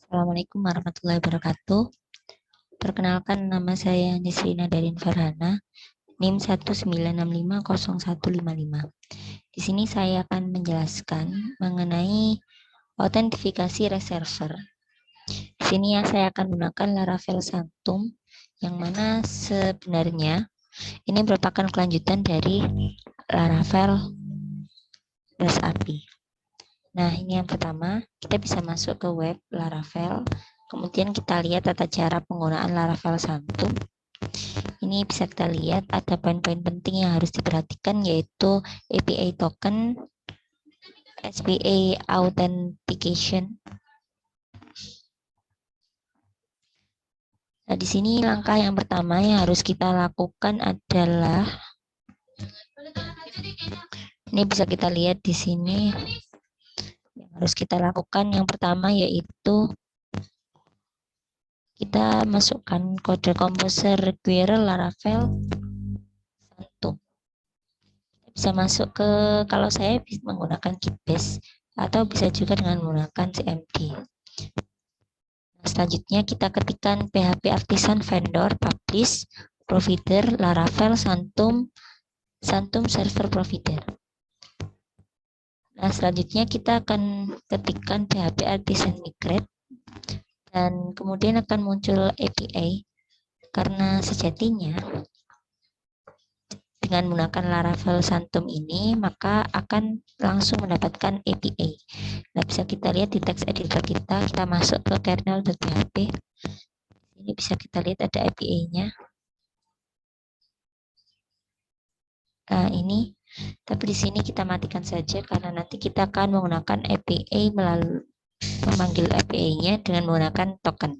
Assalamualaikum warahmatullahi wabarakatuh. Perkenalkan, nama saya Nisrina Darin Farhana, NIM 1965015. Di sini saya akan menjelaskan mengenai autentifikasi reserver. Di sini saya akan menggunakan Laravel Sanctum, yang mana sebenarnya ini merupakan kelanjutan dari Laravel REST API. Nah, ini yang pertama, kita bisa masuk ke web Laravel. Kemudian kita lihat tata cara penggunaan Laravel Sanctum. Ini bisa kita lihat ada poin-poin penting yang harus diperhatikan, yaitu API token, SPA authentication. Nah, di sini langkah yang pertama yang harus kita lakukan adalah ini bisa kita lihat di sini. Yang harus kita lakukan yang pertama yaitu kita masukkan kode composer require Laravel Sanctum. Bisa masuk ke, kalau saya bisa menggunakan Keybase atau bisa juga dengan menggunakan CMD. Nah, selanjutnya kita ketikkan PHP Artisan Vendor Publish Provider Laravel Sanctum Server Provider. Nah, selanjutnya kita akan ketikkan PHP Artisan Migrate dan kemudian akan muncul API, karena sejatinya dengan menggunakan Laravel Sanctum ini maka akan langsung mendapatkan API. Nah, bisa kita lihat di text editor kita masuk ke kernel.php. Ini bisa kita lihat ada API-nya. Nah, ini, tapi di sini kita matikan saja karena nanti kita akan menggunakan API melalui memanggil API-nya dengan menggunakan token.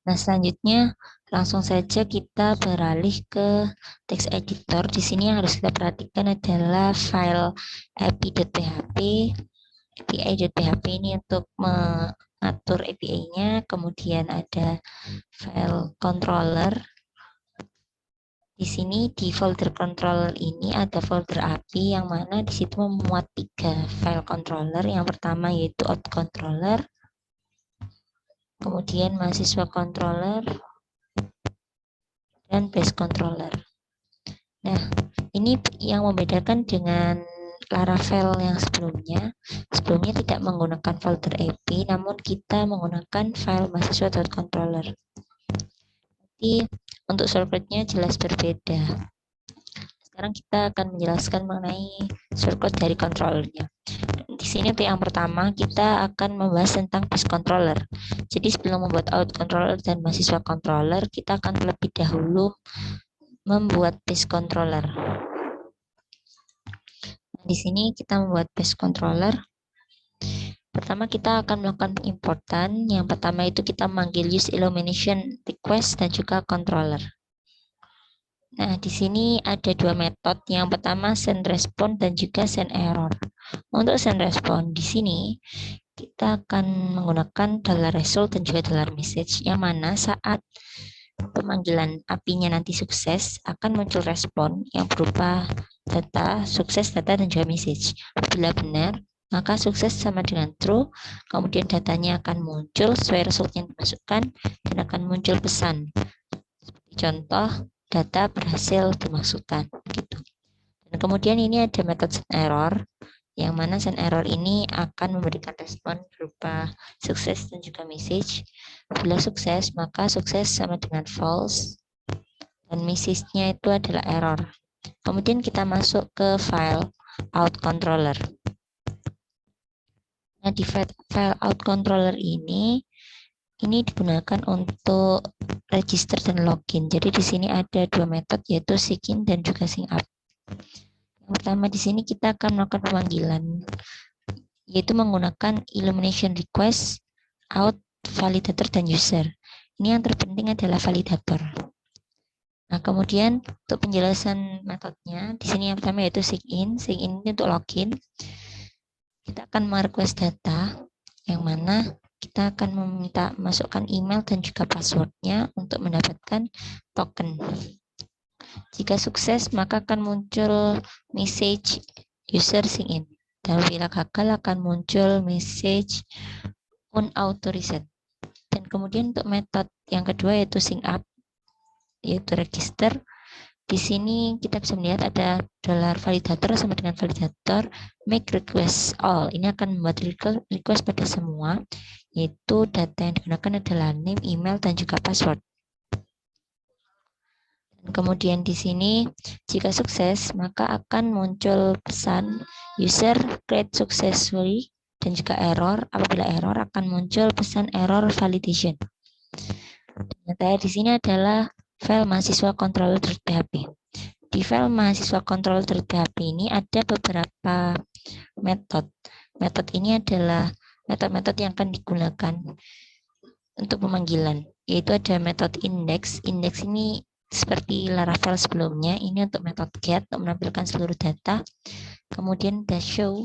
Nah, selanjutnya langsung saja kita beralih ke text editor. Di sini yang harus kita perhatikan adalah file api.php, api.php ini untuk mengatur API-nya, kemudian ada file controller. Di sini di folder controller ini ada folder API yang mana di situ memuat 3 file controller. Yang pertama yaitu out controller, kemudian mahasiswa controller, dan base controller. Nah, ini yang membedakan dengan Laravel yang sebelumnya. Sebelumnya tidak menggunakan folder API, namun kita menggunakan file mahasiswa.controller. Jadi untuk shortcut-nya jelas berbeda. Sekarang kita akan menjelaskan mengenai shortcut dari controllernya. Di sini untuk yang pertama kita akan membahas tentang base controller. Jadi sebelum membuat out controller dan mahasiswa controller, kita akan terlebih dahulu membuat base controller. Nah, di sini kita membuat base controller. Pertama kita akan melakukan importan. Yang pertama itu kita memanggil use illumination request dan juga controller. Nah, di sini ada 2 metode. Yang pertama send response dan juga send error. Untuk send response di sini kita akan menggunakan $result dan juga $message, yang mana saat pemanggilan API-nya nanti sukses akan muncul respon yang berupa data, sukses, data, dan juga message. Bila benar, maka sukses sama dengan true, kemudian datanya akan muncul sesuai result yang dimasukkan dan akan muncul pesan. Seperti contoh, data berhasil dimasukkan. Gitu. Dan kemudian ini ada metode send error, yang mana send error ini akan memberikan respon berupa sukses dan juga message. Bila sukses, maka sukses sama dengan false, dan message-nya itu adalah error. Kemudian kita masuk ke file out controller. Nah, di file out controller ini digunakan untuk register dan login. Jadi di sini ada 2 metode, yaitu sign dan juga sign up. Yang pertama di sini kita akan melakukan pemanggilan, yaitu menggunakan illumination request, out, validator, dan user. Ini yang terpenting adalah validator. Nah, kemudian untuk penjelasan metodenya, di sini yang pertama yaitu sign ini untuk login. Kita akan merequest data, yang mana kita akan meminta masukkan email dan juga passwordnya untuk mendapatkan token. Jika sukses, maka akan muncul message user sign in. Dan bila gagal akan muncul message on auto reset. Dan kemudian untuk metode yang kedua yaitu sync up, yaitu register. Di sini kita bisa melihat ada $validator sama dengan validator make request all. Ini akan membuat request pada semua, yaitu data yang digunakan adalah name, email, dan juga password. Dan kemudian di sini jika sukses maka akan muncul pesan user create successfully, dan juga error. Apabila error akan muncul pesan error validation. Data di sini adalah file mahasiswa controller.php. Di file mahasiswa controller.php ini ada beberapa metode. Metode ini adalah metode-metode yang akan digunakan untuk pemanggilan, yaitu ada metode index. Index ini seperti Laravel sebelumnya, ini untuk metode get untuk menampilkan seluruh data. Kemudian ada show,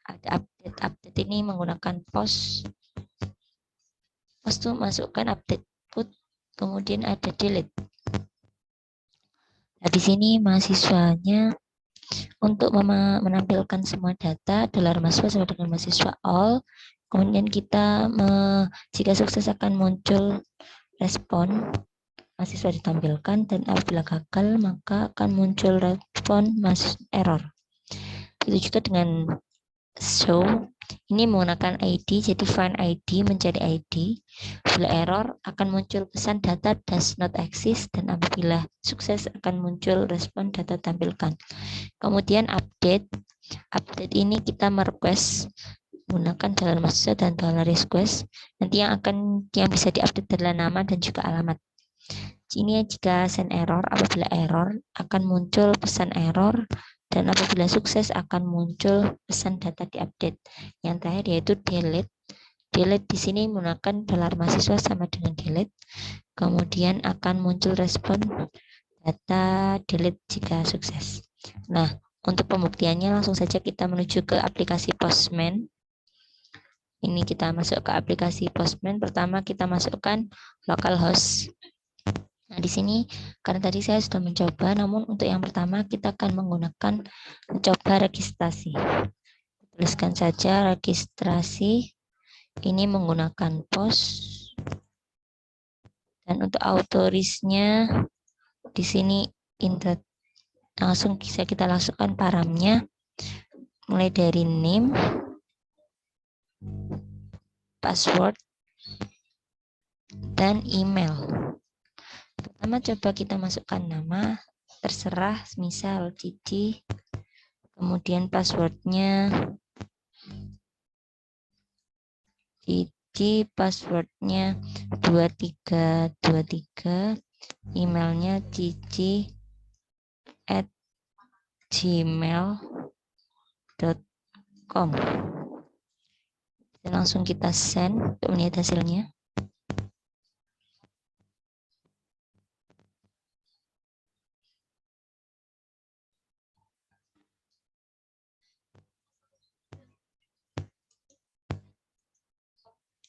ada update. Update ini menggunakan post. Post itu masukkan update put, kemudian ada delete. Nah, di sini mahasiswanya untuk menampilkan semua data $mahasiswa sama dengan mahasiswa all. Kemudian kita jika sukses akan muncul respon mahasiswa ditampilkan, dan apabila gagal maka akan muncul respon error. Itu juga dengan show, ini menggunakan ID, jadi find ID mencari ID. Bila error akan muncul pesan data does not exist, dan apabila sukses akan muncul respon data tampilkan. Kemudian update ini kita merequest menggunakan $mahasiswa dan $request. Nanti yang bisa diupdate adalah nama dan juga alamat. Ini jika send error, apabila error akan muncul pesan error, dan apabila sukses akan muncul pesan data diupdate. Yang terakhir yaitu delete. Delete di sini menggunakan $mahasiswa sama dengan delete. Kemudian akan muncul respon data delete jika sukses. Nah, untuk pembuktiannya langsung saja kita menuju ke aplikasi Postman. Ini kita masuk ke aplikasi Postman. Pertama kita masukkan localhost. Nah, di sini karena tadi saya sudah mencoba, namun untuk yang pertama kita akan menggunakan mencoba registrasi. Tuliskan saja registrasi. Ini menggunakan post. Dan untuk autorisnya di sini langsung bisa kita langsungkan paramnya, mulai dari name, password, dan email. Pertama coba kita masukkan nama, terserah, misal Cici, kemudian passwordnya Cici, passwordnya 2323, emailnya cici@gmail.com. Langsung kita send untuk melihat hasilnya.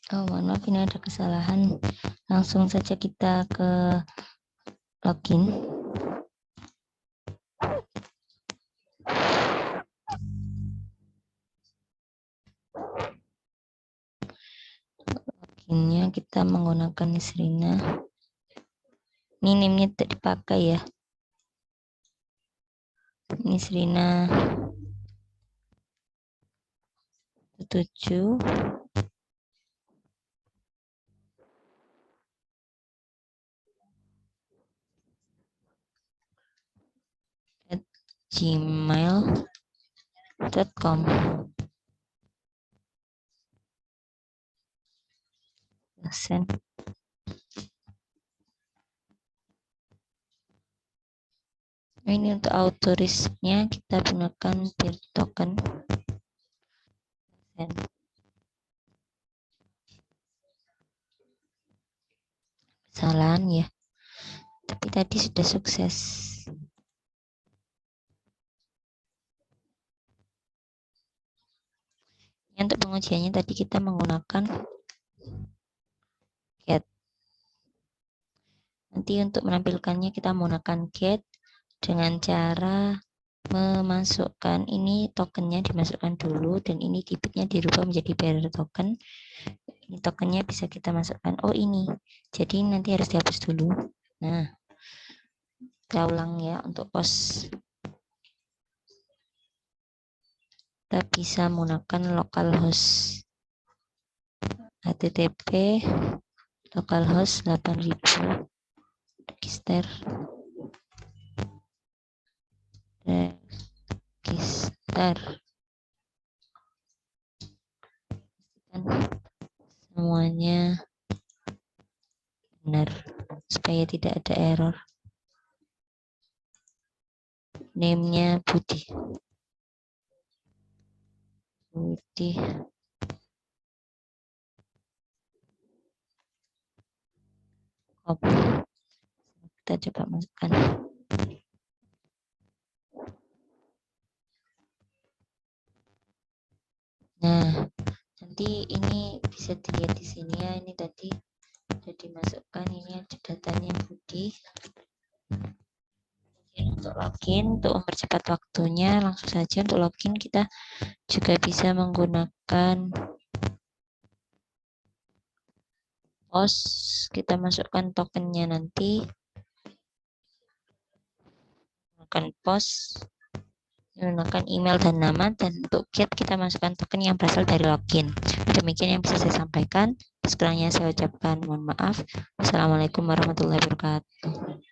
Oh, mohon maaf, ini ada kesalahan. Langsung saja kita ke login. Loginnya kita menggunakan Nisrina. Ini name-nya tidak dipakai ya. Nisrina 7 gmail.com. Send. Ini untuk autorisnya kita gunakan peer token. Send. Kesalahan ya. Tapi tadi sudah sukses. Untuk pengujiannya tadi kita menggunakan get. Nanti untuk menampilkannya kita menggunakan get dengan cara memasukkan ini tokennya dimasukkan dulu dan ini debitnya dirubah menjadi bearer token. Ini tokennya bisa kita masukkan. Oh ini, jadi nanti harus dihapus dulu. Nah, kita ulang ya untuk pos. Kita bisa menggunakan localhost http localhost 8000 register dan semuanya benar supaya tidak ada error. Name-nya Budi. Kita coba masukkan. Nah, nanti ini bisa dilihat di sini ya. Ini tadi sudah dimasukkan. Ini ada datanya Budi. Untuk login, untuk mempercepat waktunya, langsung saja untuk login kita juga bisa menggunakan POS. Kita masukkan tokennya nanti. Menggunakan POS, menggunakan email dan nama, dan untuk get kita masukkan token yang berasal dari login. Demikian yang bisa saya sampaikan. Sekurangnya saya ucapkan mohon maaf. Wassalamualaikum warahmatullahi wabarakatuh.